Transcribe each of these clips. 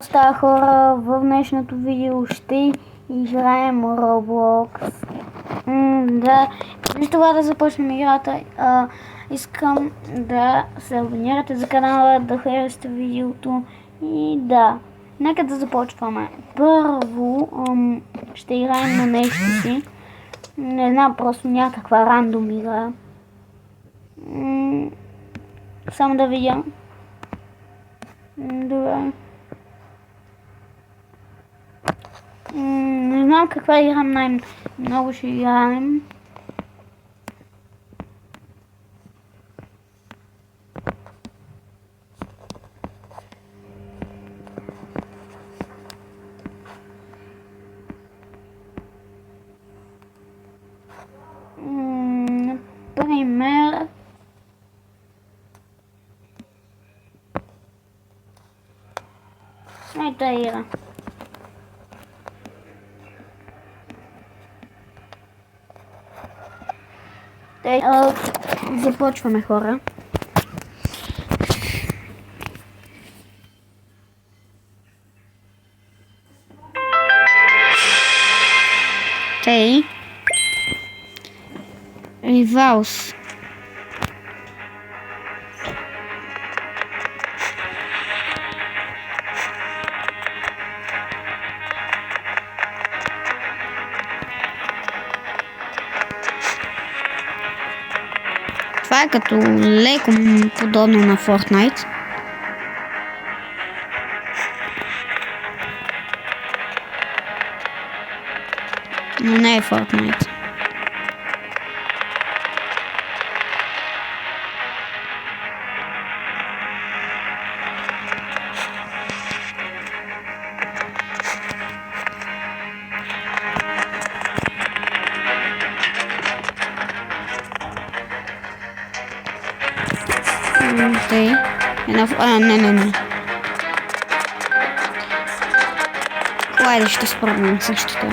Става хора, в днешното видео ще играем Roblox. Да, преди това да започнем играта, искам да се абонирате за канала, да харесате видеото и да, нека да започваме. Първо ще играем на нещо си, не знам, просто някаква рандом игра. Само да видя. Добре. Не знам каква игра най-много ще играем. Например, ето игра. Започваме, хора. Тей. Rivals. Това е като леко подобно на Fortnite. Но не е Fortnite. Не. Хайде, ще спробвам същото.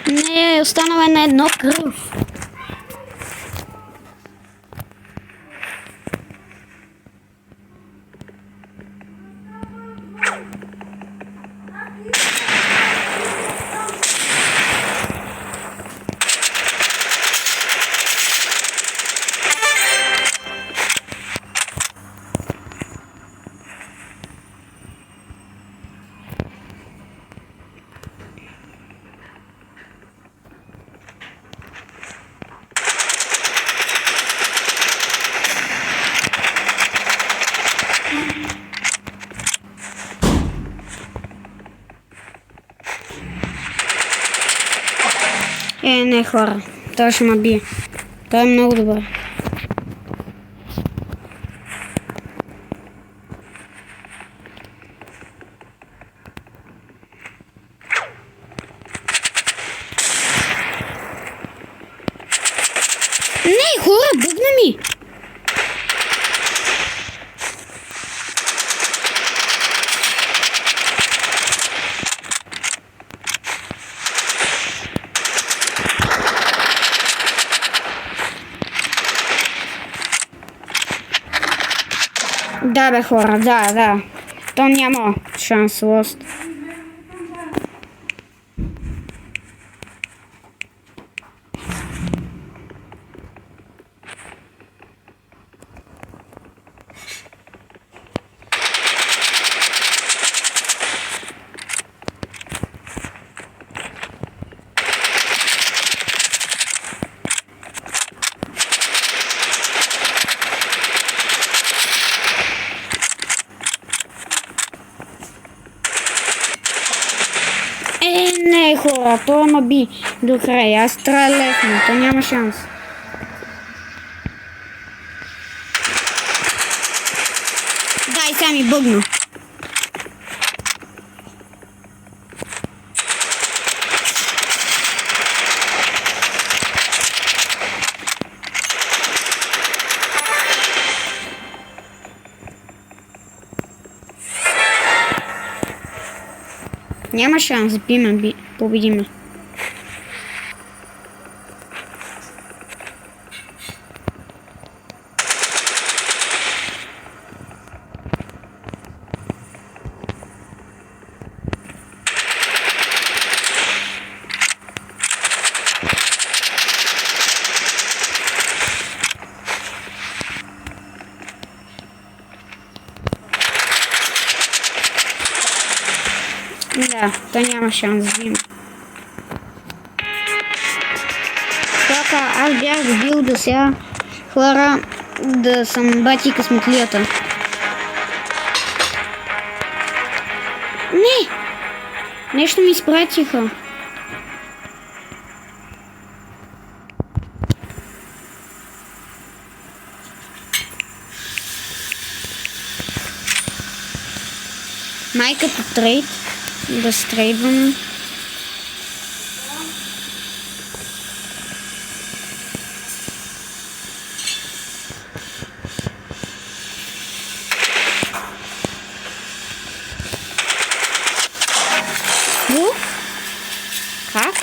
Не, останала на едно кръв. Не, хора, той ще ме бие. Той е много добър. Не, хора, бъгна ми! Да, бе, хора, да. То няма шанс, лост. Не, хора, това ма би до края. Аз трябва лесно, то няма шанс. Дай, сега ми бъгна. Няма шанс, победим. Да, то няма шанс, Дим. Аз бях бил до сега хора да съм бати късметлията. Не! Нещо ми изпратиха. Майката трейд. Да стрейдвам. Как?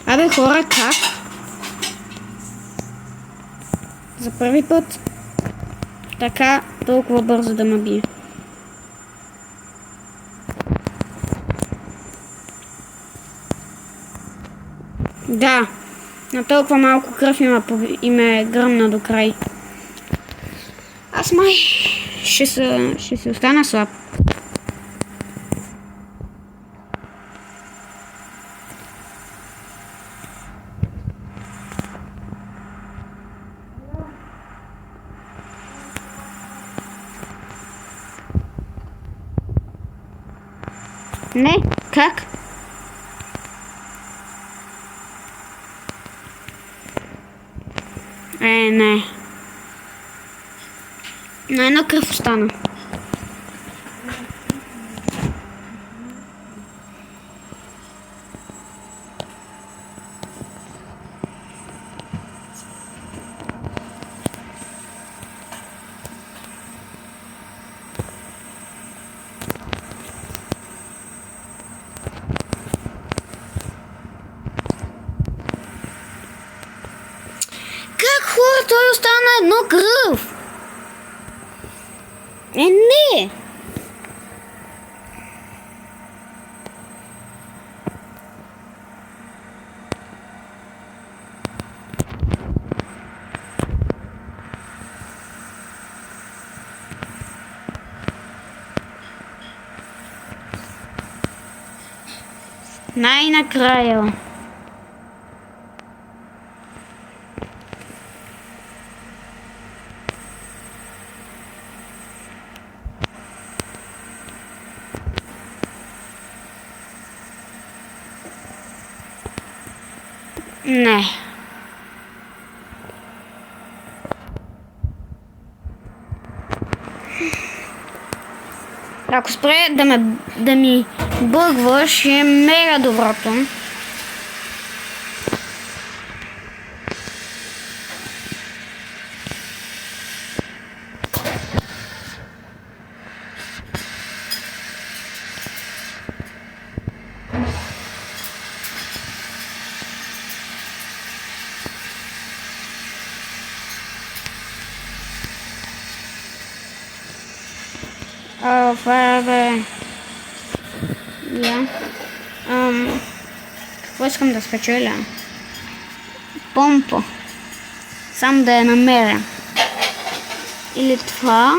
Абе хора, как? За първи път така толкова бързо да ме бие. Да, на толкова малко кръв и ме гръмна до край. Аз май ще се остана слаб. Не, как? Не. На една кръв остана. Той остана едно кръв. Не. Най-накрая. Не. Ако спре да ми бъгваш, е мега доброто. Какво искам да спечеля? Помпа. Сам да я намеря. Или това.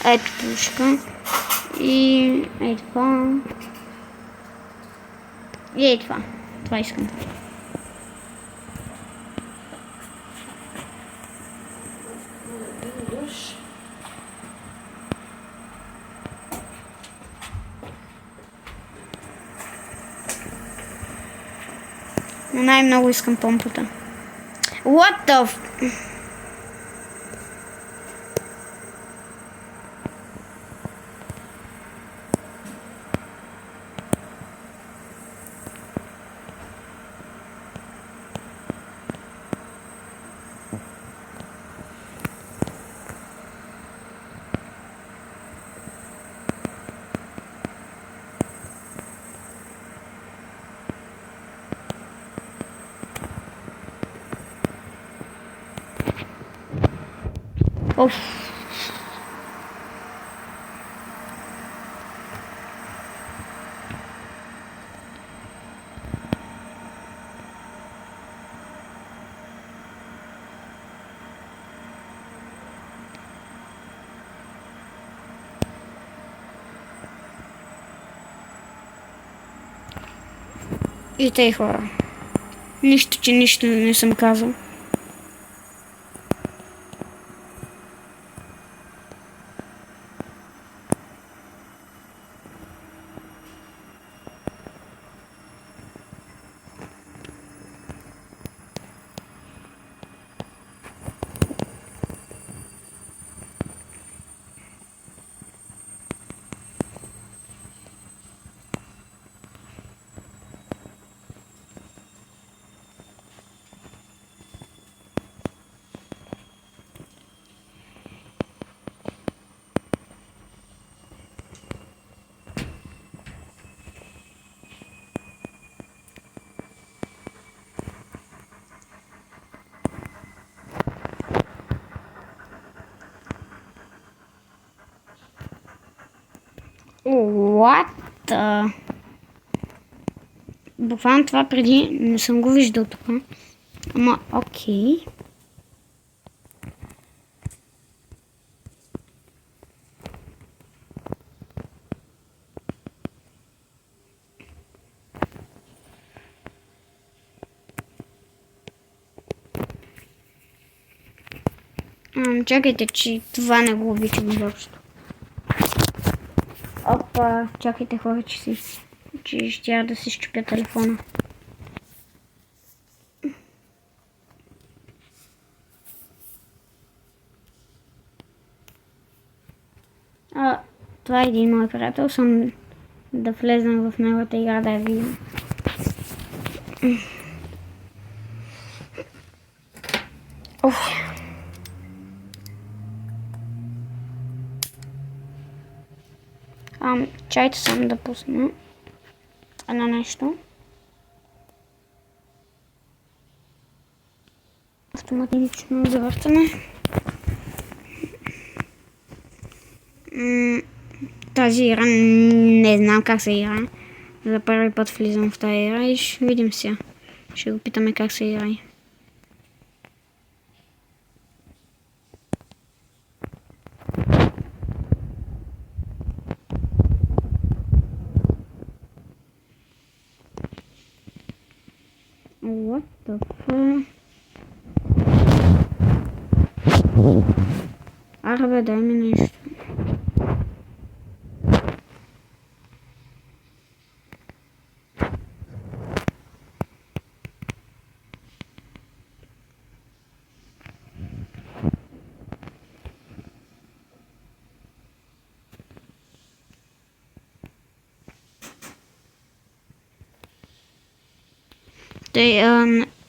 Ето пушка. И ето това. И ето това. Това искам. Но най-много искам помпата. What the f... Оф. И тъй, хора. Нищо, че нищо не съм казал. What? Буквално това преди не съм го виждал тук. Ама, окей. Чакайте, че това не го обичам изобщо. Опа, чакайте, хора, че ще да си щупя телефона. Това е един мой приятел, съм да влезнам в неговата игра да я видим. Чайте само да пусна едно нещо. Автоматично завъртане. Тази игра не знам как се играе. За първи път влизам в тази игра и ще видим сега. Ще го питаме как се играе. What the fuck? Бе, дай ми нещо.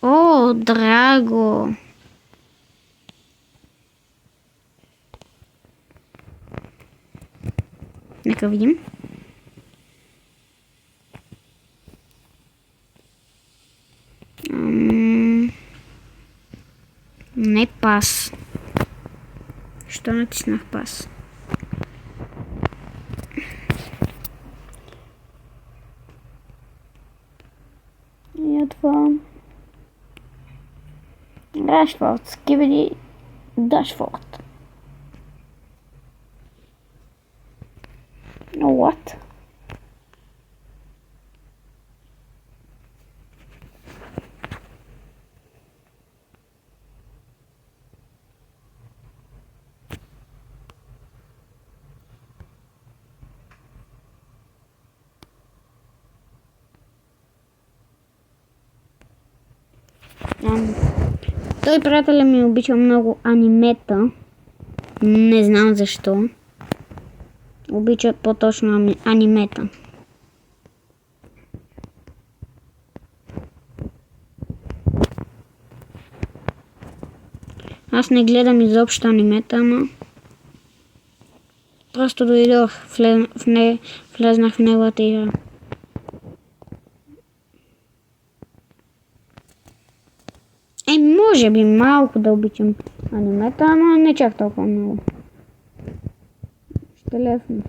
О, драго! Нека видим. Не пас. Що натиснах пас? И това. Рашфорд, Скибиди, Дашфорд. What? Той приятеля ми обича много анимета. Не знам защо. Обича по-точно анимета. Аз не гледам изобщо анимета, ама просто дойдох, влезнах в неговата игра. Може би малко да обичам анимета, ама не чак толкова много. Ще лесно.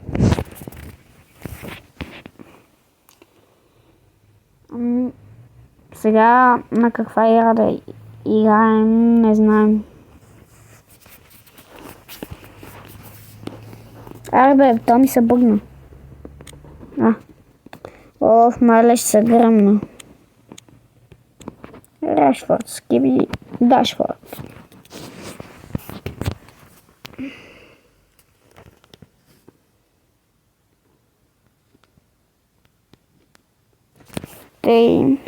Сега на каква игра да играем, не знаем. Аре бе, то ми се бъгна. Мале ще се гръмна. Рашфорд, Скиби, Дашфорд. Тей.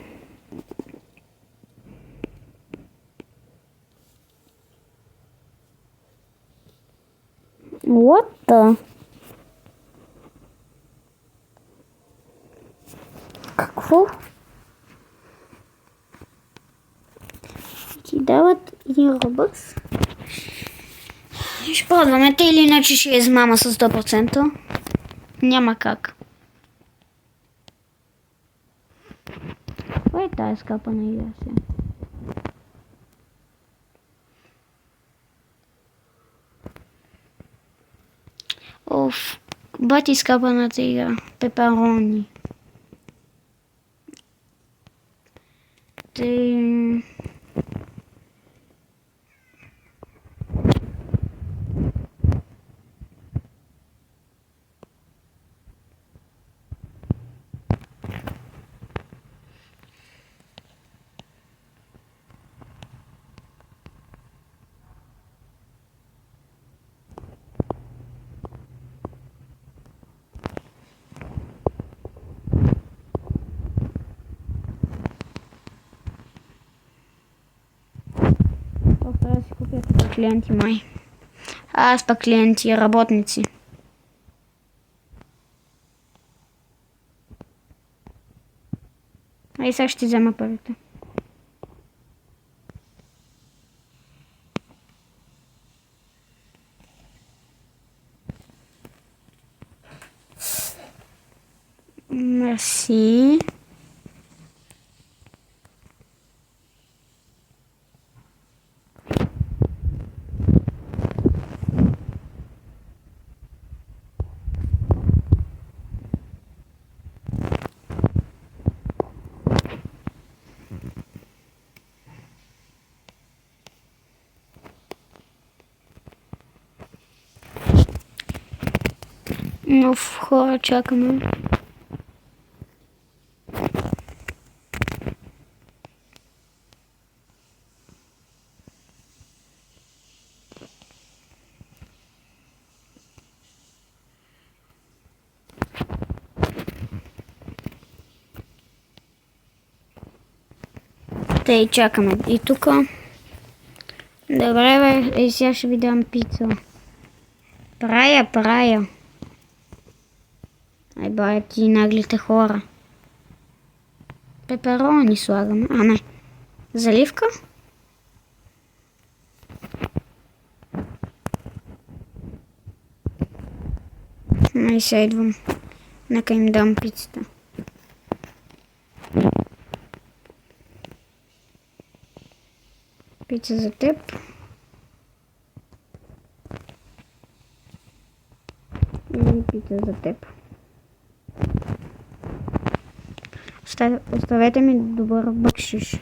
What the? Какво? Ти дават един робъкс? Ще пробваме, те или иначе ще измама с 100%. Няма как. Кой е тая скапана игра сега? Оф, бати скапаната игра. Пеперони. Трябва да си купят клиенти май. Аз пък клиенти, работници. Ай, сега ще взема парите. Мерси. Но в хора чакаме. Тъй, чакаме и тук. Добре бе, и сега ще ви дам пица. Прая. Ай бая ти наглите хора. Пеперони слагаме. А не. Заливка? Ай сега идвам. Нека им дам пицата. Пица за теб. И пица за теб. Оставете ми добър бъкшиш.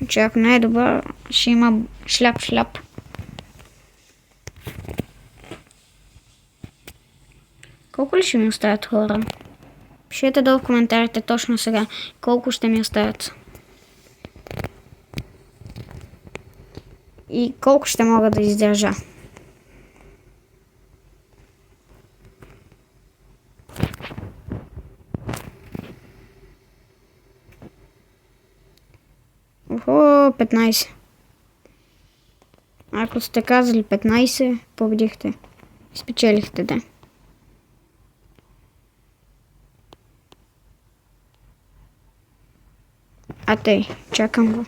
Че ако не е добър, ще има шляп. Колко ли ще ми оставят хора? Пишете долу в коментарите точно сега. Колко ще ми оставят. И колко ще мога да издържа. Охо, 15. Ако сте казали 15, победихте. Спечелихте, да. А тъй, чакам го.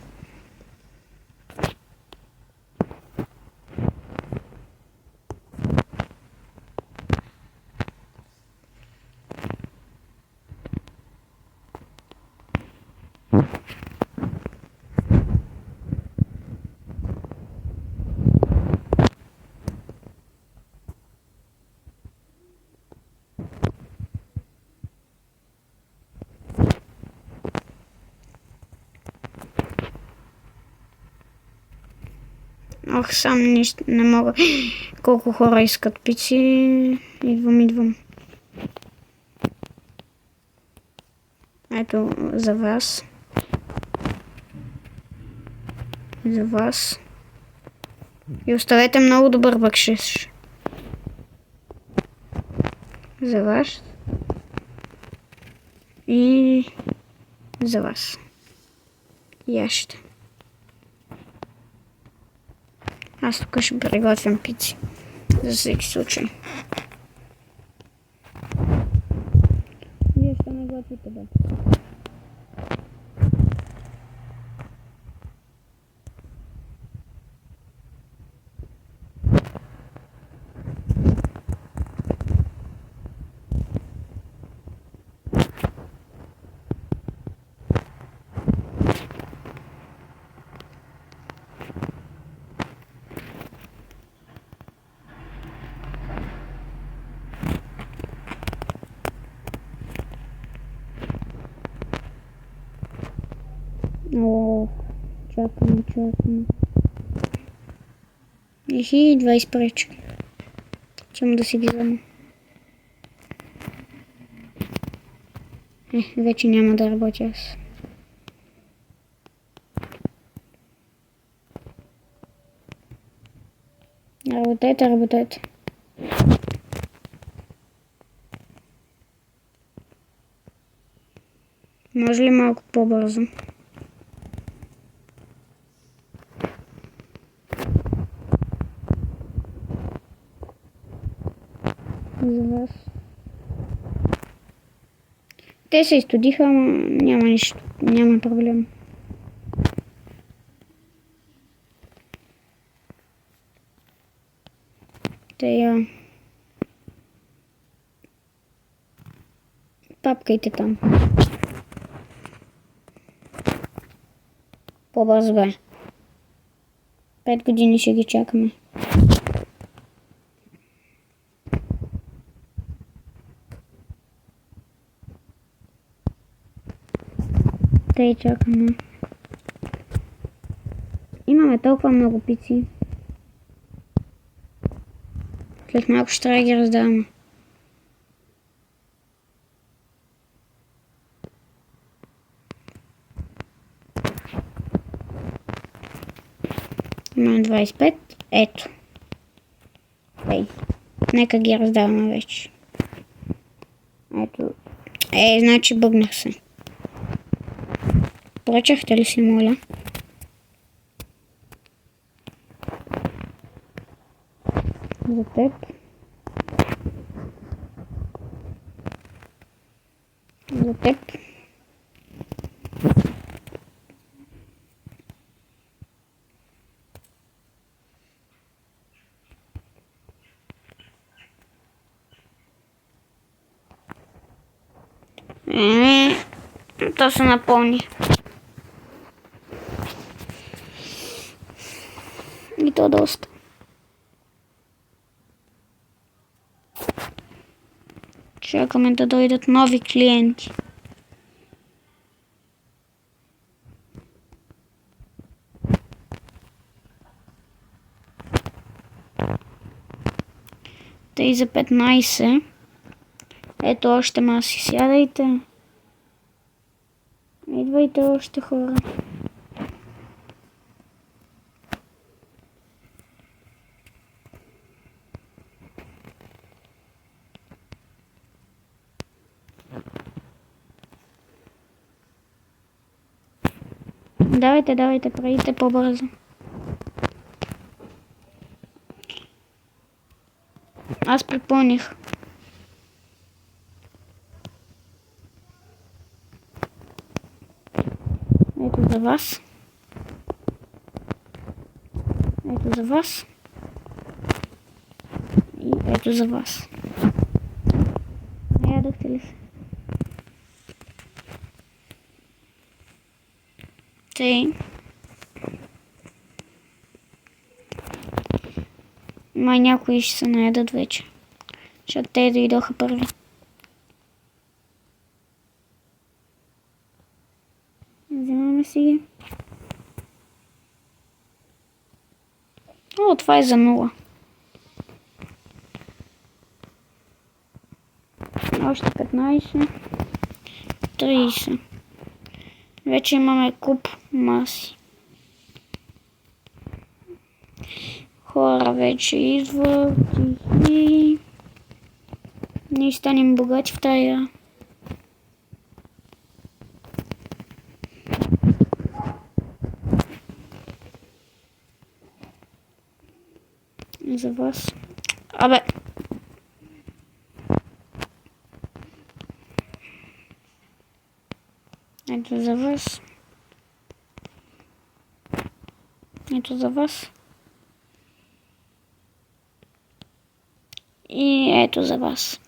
Ох, сам не мога. Колко хора искат пици. Идвам. Ето, за вас. За вас. И оставете много добър бакшиш. За вас. И за вас. Ящите. Аз тук ще приготвям пици. За всеки случай. Вие ще не готвите, бе. О, чакаме. И 20 пречки. Чему да си ги взема. Вече няма да работя аз. Работете. Може ли малко по-бързо? За вас. Те се изстудиха, но няма нищо. Няма проблем. Те папкайте там. По-бързо бе. 5 години ще ги чакаме. Тъй чакаме. Имаме толкова много пици. След малко ще трябва да ги раздаваме. Имаме 25. Ето. Нека ги раздаваме вече. Ето. Значи бъгнах се. Поръчахте ли си, моля? За теб. За теб. То се напълни. И то доста. Чакаме да дойдат нови клиенти. Тъй за 15. Ето още маси. Сядайте. Идвайте още хора. Давайте, правите по-бързо. Аз припълних. Ето за вас. Ето за вас. И ето за вас. Наядохте ли се? Тъй. Май някои ще се наядат вече. Защото те дойдоха първи. Взимаме си ги. О, това е за 0. Още 15. 30. Вече имаме куп маси. Хора вече идват и ние станем богати в тая. За вас. Абе. Ето за вас. Ето за вас. И ето за вас.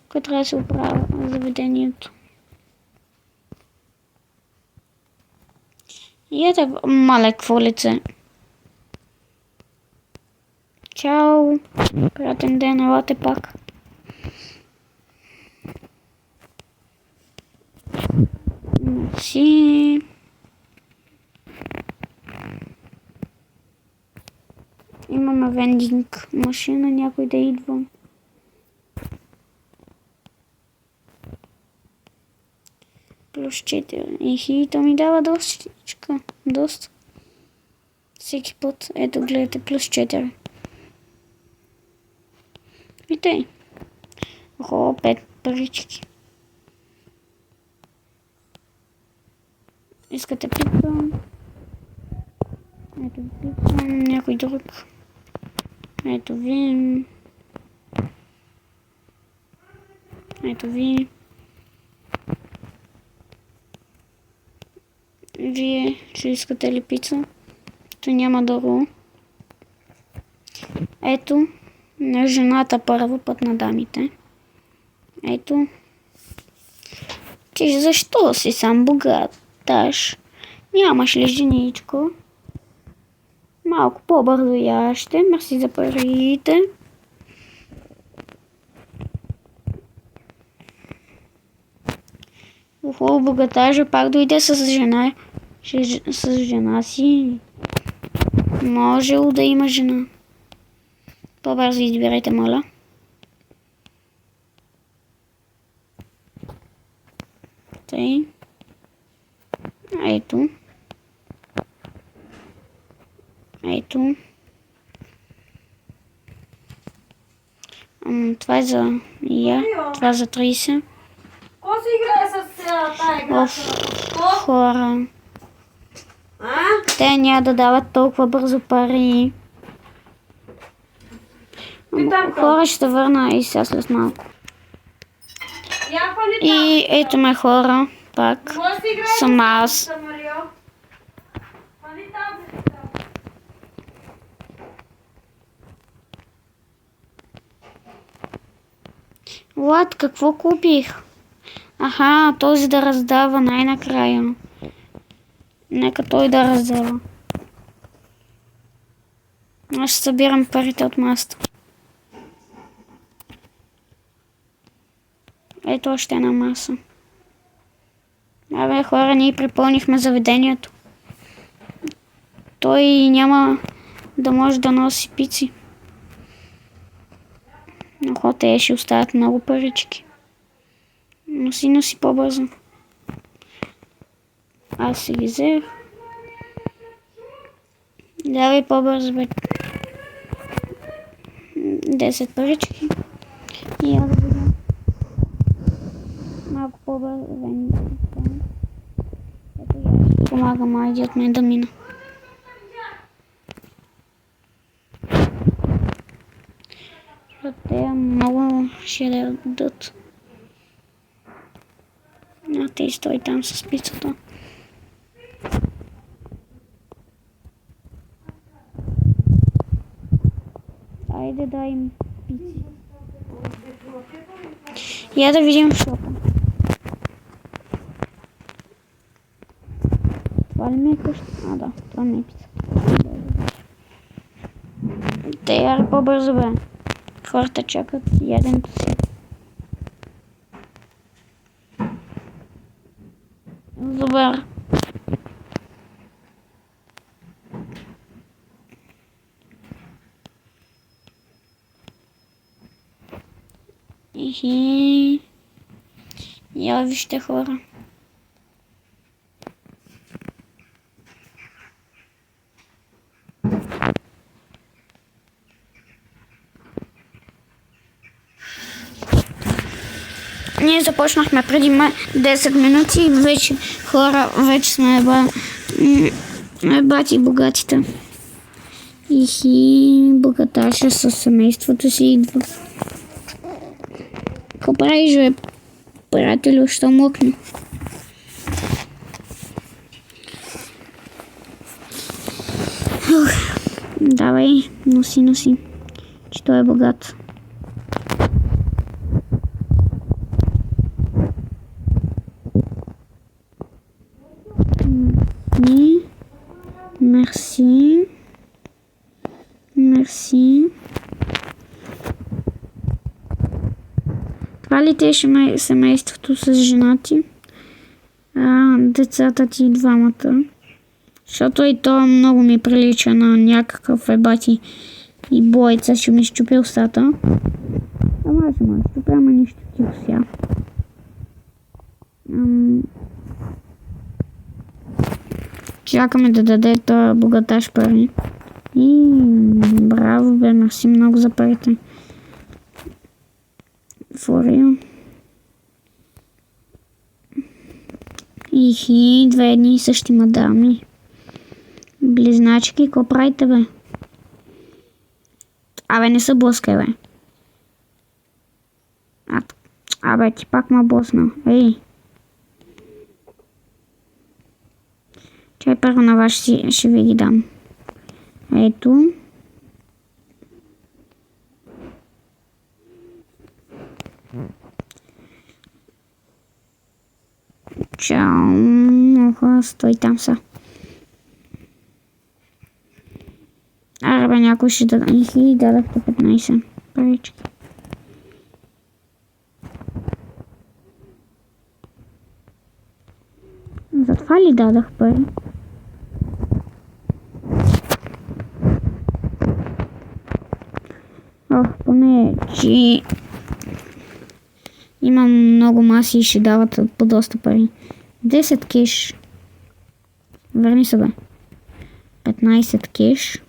Кой трябва да се оправя заведението? И ето мале какво лице. Чао. Приятен ден, елате пак. Мерси. Имаме вендинг машина, някой да идва. Плюс 4. И то ми дава доста. Всеки път. Ето гледате, плюс 4. И тъй. Охо, 5 парички. Искате пица? Ето пица, някой друг. Ето ви. Ето ви. Вие ще искате ли пица? То няма друго. Ето. На жената първо, път на дамите. Ето. Ти защо си сам богаташ? Нямаш ли женичко? Малко по-бързо яще. Мерси за парите. Ухо, богатажа пак дойде с жена. С жена си. Може да има жена. По-бързо избирайте, моля. Тъй. Ето. Ето. Това е за... това е за 30. Кой си играе с тая игра? Хора. Те няма да дават толкова бързо пари. Хора ще върна и сега след малко. И ето ме хора. Пак. Съм аз. Влад, какво купих? Аха, този да раздава най-накрая. Нека той да раздава. Аз ще събирам парите от масата. Ето още една маса. Абе, хора, ние припълнихме заведението. Той няма да може да носи пици. Но те ще оставят много парички. Носи по-бързо. Аз си ги взех. Давай по-бързо, бе. 10 парички. И я да видя. Малко по-бързо. Ето я помагам, айди от мен да мина. Защото те много ще дадат. А те стои там с пицата. Айде дай им пици. Я да видим шопа. Това ли ми е къща? А, да, това ми е пица. Те яра по-бързо, бе. Хората чакат яденето си. Супер. И... Я вижте хора. Ние започнахме преди 10 минути и вече хора, вече сме бати богатите. И богаташа със семейството си идва. Какво правиш, бе, приятелю, що мокне? Давай, носи, че той е богат. Мерси. Това ли те ще семейството с женати? Децата ти двамата. Защото и то много ми прилича на някакъв ебати и бойца, ще ми щупи устата. Може, щупяма нищо тихо сега. Чакаме да даде този богаташ пари. И браво, бе, мерси много за парите. For you. И две едни и същи мадами. Близначки, какво правите, бе? Абе, не са блъскай, бе. Абе, ти пак ма блъсна. Ей. Чай първо на вас ще ви ги дам. Ето. Чао. Стой там са. Аре, бе, някой ще даде. И дадахте 15 парички. Затова ли дадах пари? Поне, че имам много маси и ще дават по доста пари. 10 кеш. Върни се, бе. 15 кеш.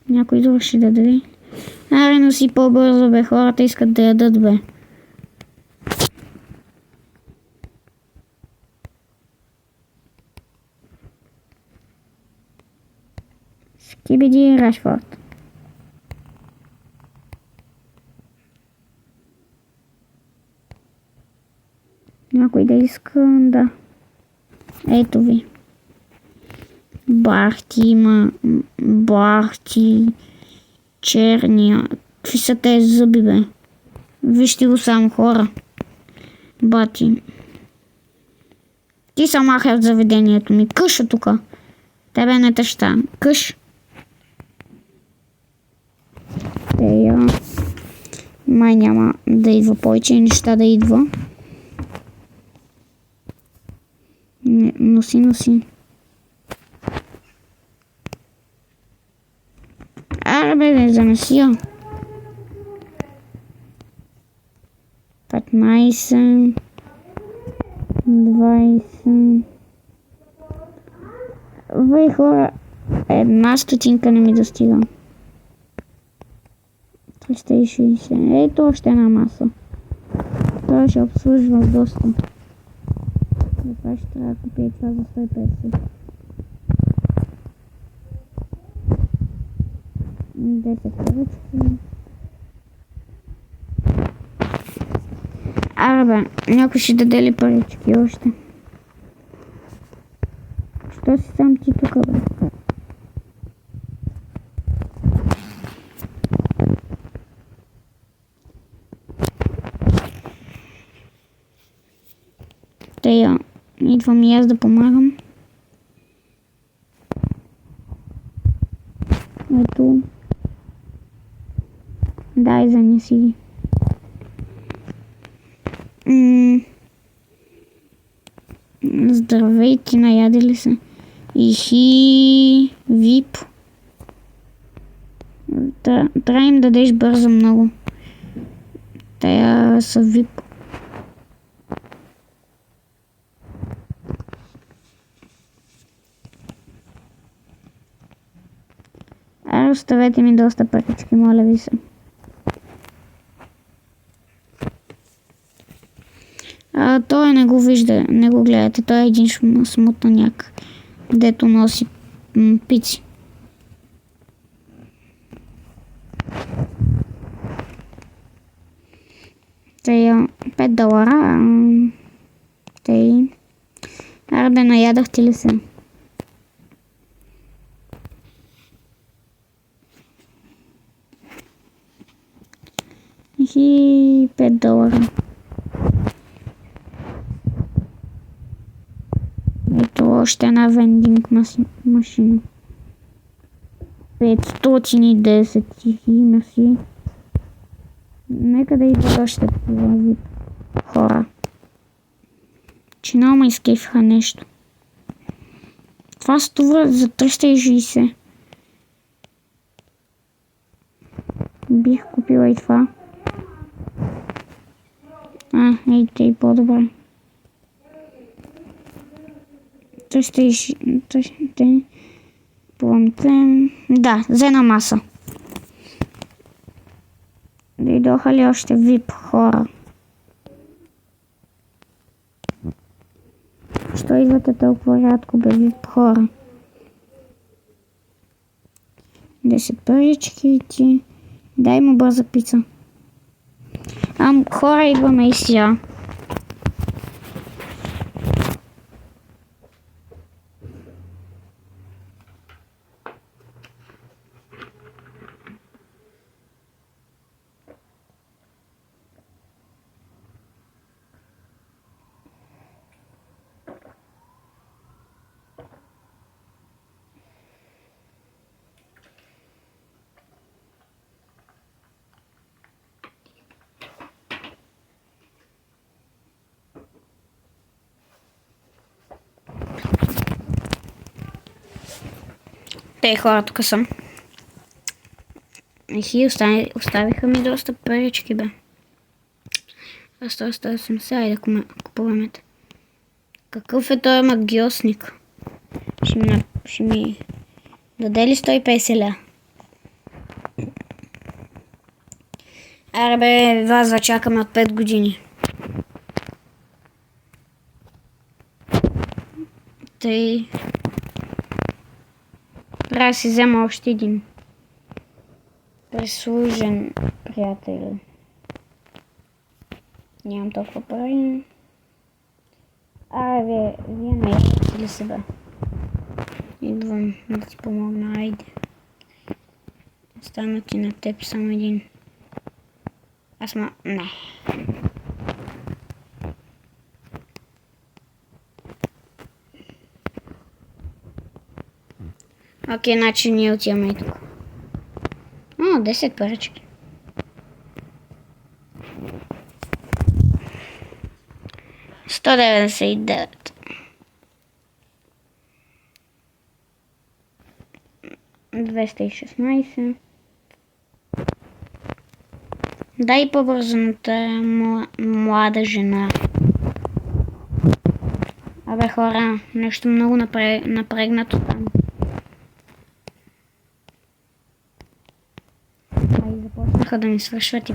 Някой друг ще даде. Аре, носи по-бързо, бе. Хората искат да ядат, бе. Скибиди Рашфорд. Някой да иска, да. Ето ви. Бахти има. Бахти. Черния. Какви са тези зъби, бе? Вижте го само, хора. Бати. Ти са махай от заведението ми. Къша тука. Тебе не тъща. Къш. Тея. Май няма да идва повече неща да идва. Носи. Аре, бе, не занеси я. 15. 20. Вай, хора, една стотинка не ми достига. 360. Ето още една маса. Това ще обслужва доста. Това ще трябва да купя това за 150. 10 парички. Аре, бе, някой ще даде ли парички още? Що си сам ти тук, бе? Тея, идвам и аз да помагам. Ето. Дай, занеси ги. Здравейте, наяде ли се? Ихи, вип. Трябва им дадеш бързо много. Тая са вип. Оставете ми доста парички, моля ви се. Той не го вижда, не го гледате. Той е един смутаняк, дето носи пици. Тая $5. Тъй. Арбе, наядахте ли се? И $5. Ето още една вендинг машина. 510 мерси. Нека да идват още такива вип хора. Че много ме изкефиха нещо. Това струва за 360. Бих купила и това. Ей, тъй по-добре. 360. Помните. Да, зена маса. Дойдоха ли още вип хора? Що идвате толкова рядко, бе, вип хора? 10 парички ти. Дай му бърза пица. Хора, идваме и сега. Те хора, тук съм. И оставиха ми доста парички, бе. Аз съм сега и да купуваме. Какъв е този магиосник? Ще ми даде ли 150 ля? Аре бе, вас зачакаме от 5 години. Тъй... Трябва да си взема още един прислужен приятел. Нямам толкова пари. Вие не ядете ли себе? Идвам да ти помогна, айде. Остана ти на теб само един. Не. Окей, значи ние отиваме и тук. 10 парички. $199. $216. Дай по-бързо на тая млада жена. Абе хора, нещо много напрегнато там. Започнаха да ми свършват и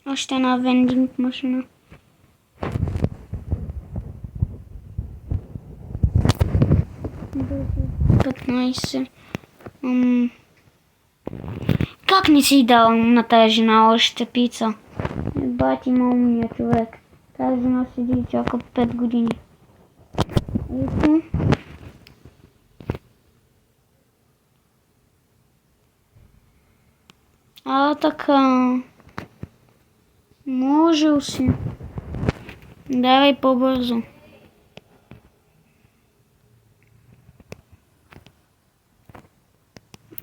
още една вендинг машина. Как не си дал на тази жена още пица? Бати ма умния човек. Тази жена седи и чака 5 години. Ето. Така. Можел си. Давай по-бързо.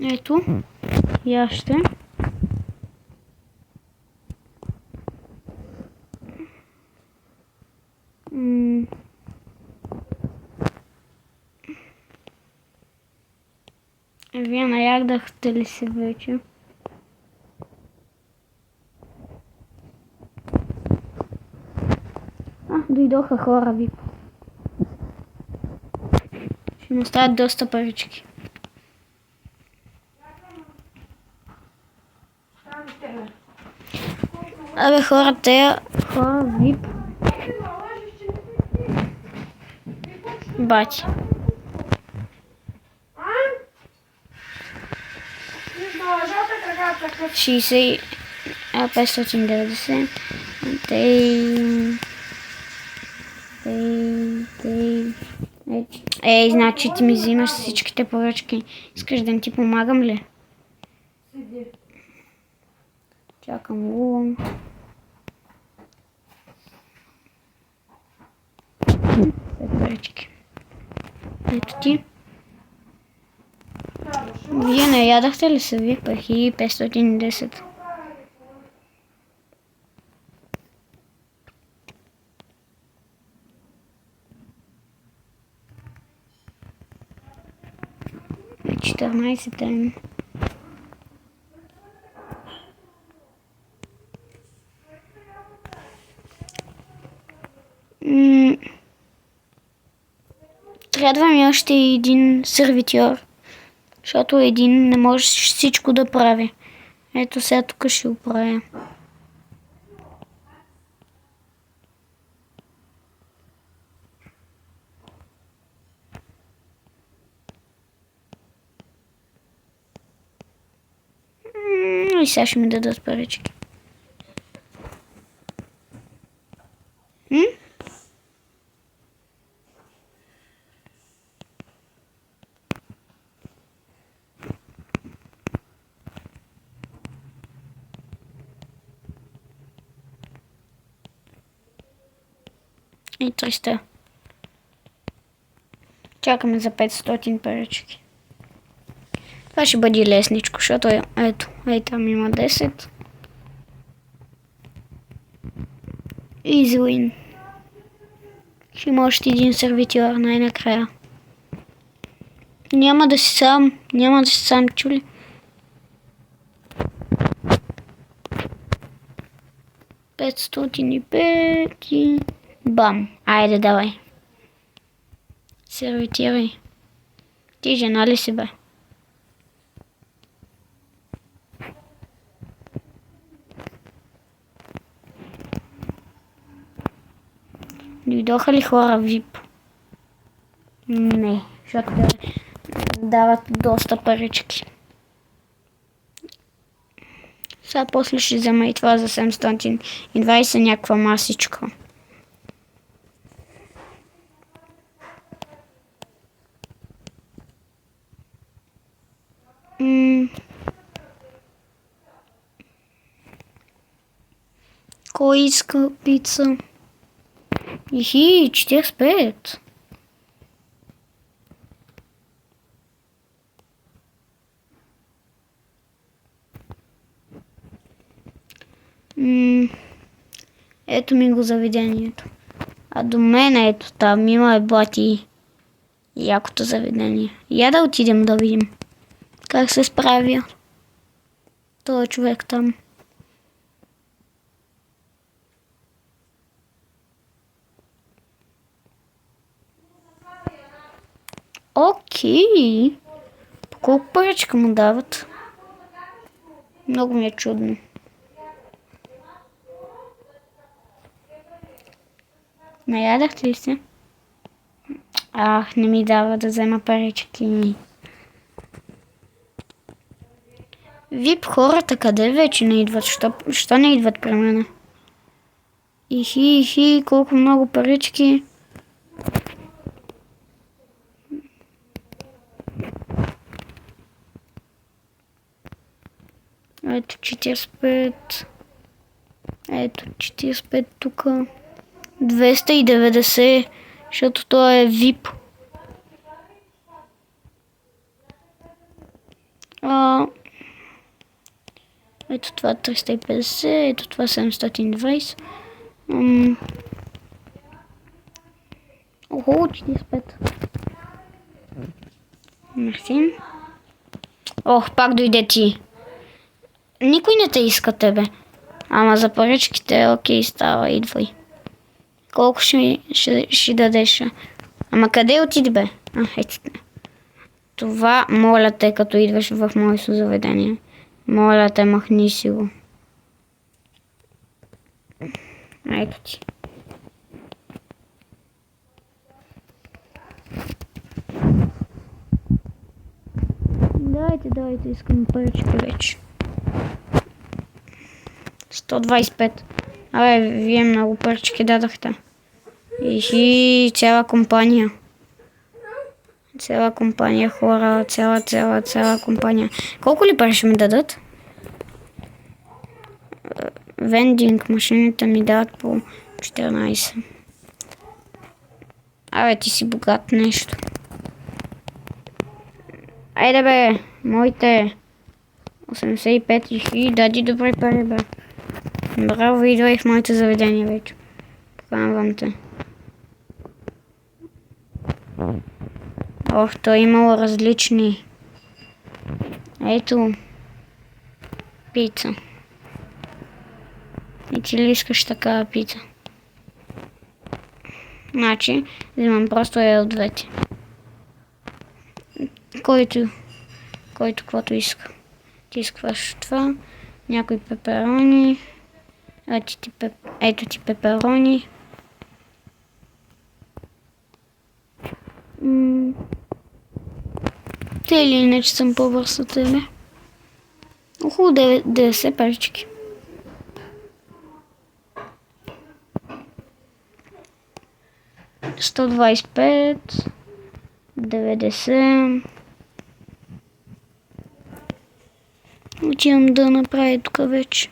Ето. Я ще. Вие наядахте ли се вече? Дойдоха хора, вип. Ще ми оставят доста парички. Абе хора, вип. Бати. 60, 590. Ей, значи ти ми взимаш всичките поръчки. Искаш да ти помагам ли? Чакам го. Поръчки. Ето ти. Вие не ядахте ли се ви пахи 510? На 14 им. Трябва ми още един сервитьор. Защото един не може всичко да прави. Ето сега тук ще го правя. И сега ще ми дадат парички. И 300. Чакаме за 500 парички. Това ще бъде лесничко, защото ето, там има 10. Easy win. Ще има още един сервитьор най-накрая. Няма да си сам, чули? Петстотин и 5 и... Бам! Айде, давай. Сервитирай. Ти жена ли си, бе? Дойдоха ли хора VIP? Не, защото дават доста парички. Сега после ще взема и това за 720 някаква масичка. Кой иска пица? Ихи, 45. Ето ми го заведението. А до мен ето там има бати якото заведение. Я да отидем да видим как се справя този човек там. Окей. По колко паричка му дават? Много ми е чудно. Наядахте ли се? Не ми дава да взема парички. Вип хората къде вече не идват? Що не идват при мене? Ихи, колко много парички. Ето 45. Ето 45 тук. 290, защото той е VIP. Ето това 350, ето това 720. Ого, 45. Мерси. Ох, пак дойде ти. Никой не те иска тебе. Ама за паричките, окей, става, идвай. Колко ще дадеш? Ама къде отиди, бе? Ето. Това, моля те, като идваш в моето заведение. Моля те, махни си го. Ето ти. Дайте, искам парички вече. 125. Абе, вие много парички дадахте. И цяла компания. Цяла компания хора, цяла компания. Колко ли пари ще ми дадат? Вендинг, машините ми дадат по 14. Абе, ти си богат нещо. Айде бе, моите 85 000, дади добри пари бе. Браво, идвай в моите заведения вече. Поканвам те. Ох, то е имало различни. Ето. Пица. И ти ли искаш такава пица? Значи, взимам просто от двете. Който каквото иска. Ти искаш това. Някои пеперони. Ето ти пеперони. Те или иначе съм по-бърз от тебе. Около 90 парички. $125, 90. Отивам да направя тук вече.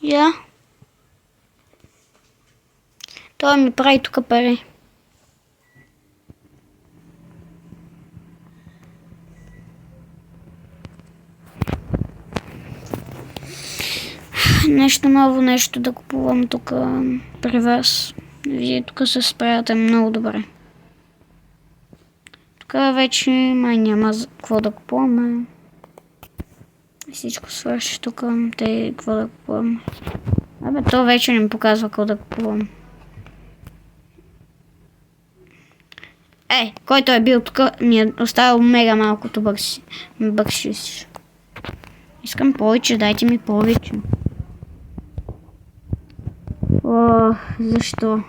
Я. Той ми прави тук пари. Нещо ново, нещо да купувам тук при вас. Вие тук се справяте много добре. Тук вече май няма какво да купуваме. Всичко свърши тук. Те какво да купуваме. Абе, то вече не ми показва какво да купувам. Който е бил тук, ми е оставил мега малкото бъкшиш. Искам повече, дайте ми повече. Защо?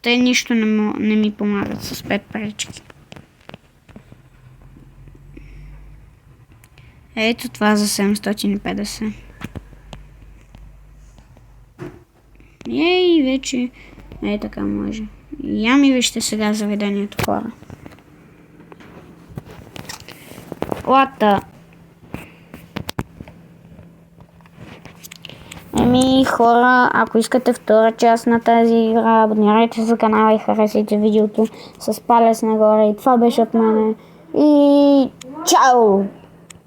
Те нищо не ми помагат с 5 парички. Ето това за 750. Ей, вече. Така може. Я ми вижте сега заведението, хора. Лата. Хора, ако искате втора част на тази игра, абонирайте се за канала и харесайте видеото с палец нагоре. И това беше от мене. И чао!